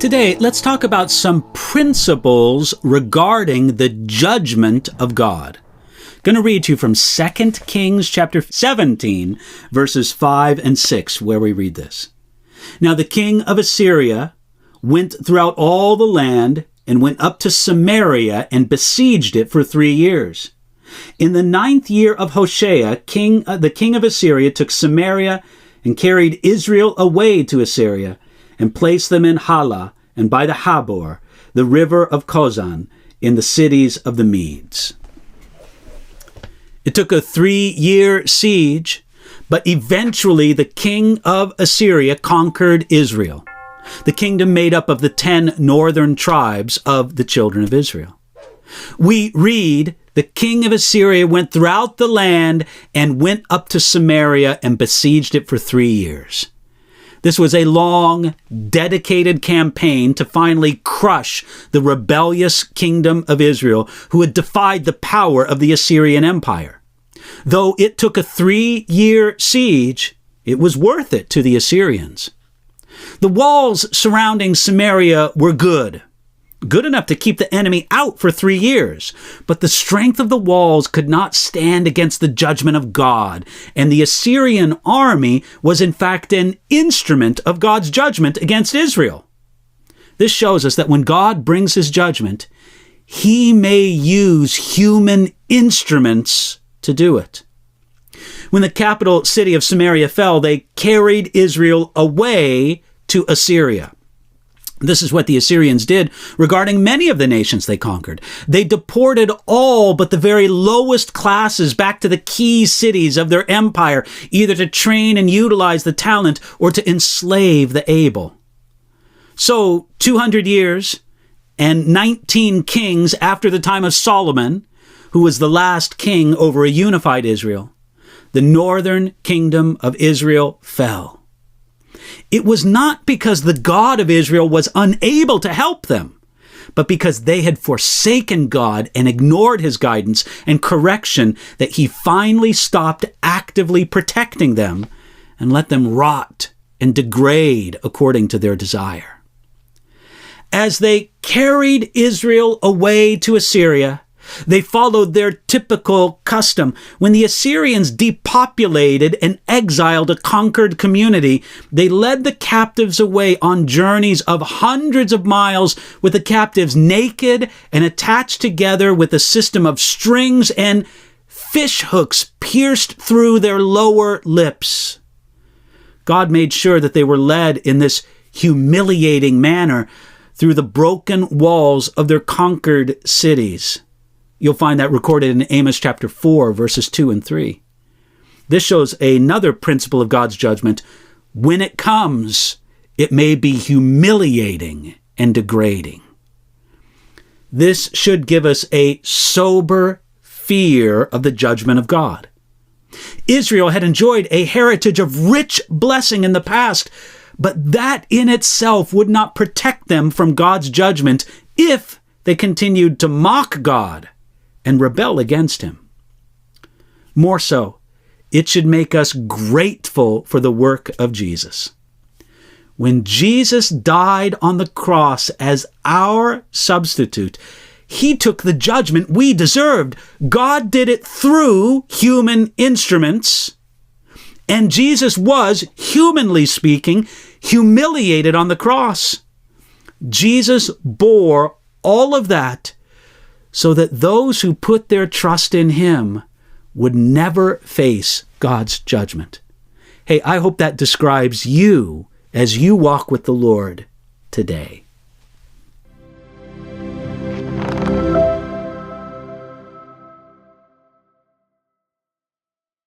Today, let's talk about some principles regarding the judgment of God. I'm going to read to you from 2 Kings chapter 17, verses 5 and 6, where we read this. Now the king of Assyria went throughout all the land and went up to Samaria and besieged it for 3 years. In the 9th year of Hoshea, the king of Assyria took Samaria and carried Israel away to Assyria and placed them in Hala and by the Habor, the river of Kozan, in the cities of the Medes. It took a 3-year siege, but eventually the king of Assyria conquered Israel, the kingdom made up of the 10 northern tribes of the children of Israel. We read, the king of Assyria went throughout the land and went up to Samaria and besieged it for 3 years. This was a long, dedicated campaign to finally crush the rebellious kingdom of Israel, who had defied the power of the Assyrian Empire. Though it took a 3-year siege, it was worth it to the Assyrians. The walls surrounding Samaria were good enough to keep the enemy out for 3 years. But the strength of the walls could not stand against the judgment of God, and the Assyrian army was in fact an instrument of God's judgment against Israel. This shows us that when God brings his judgment, he may use human instruments to do it. When the capital city of Samaria fell, they carried Israel away to Assyria. This is what the Assyrians did regarding many of the nations they conquered. They deported all but the very lowest classes back to the key cities of their empire, either to train and utilize the talent or to enslave the able. So 200 years and 19 kings after the time of Solomon, who was the last king over a unified Israel, the northern kingdom of Israel fell. It was not because the God of Israel was unable to help them, but because they had forsaken God and ignored his guidance and correction that he finally stopped actively protecting them and let them rot and degrade according to their desire. As they carried Israel away to Assyria, they followed their typical custom. When the Assyrians depopulated and exiled a conquered community, they led the captives away on journeys of hundreds of miles with the captives naked and attached together with a system of strings and fish hooks pierced through their lower lips. God made sure that they were led in this humiliating manner through the broken walls of their conquered cities. You'll find that recorded in Amos chapter 4, verses 2 and 3. This shows another principle of God's judgment. When it comes, it may be humiliating and degrading. This should give us a sober fear of the judgment of God. Israel had enjoyed a heritage of rich blessing in the past, but that in itself would not protect them from God's judgment if they continued to mock God and rebel against him. More so, it should make us grateful for the work of Jesus. When Jesus died on the cross as our substitute, he took the judgment we deserved. God did it through human instruments, and Jesus was, humanly speaking, humiliated on the cross. Jesus bore all of that so that those who put their trust in him would never face God's judgment. Hey, I hope that describes you as you walk with the Lord today.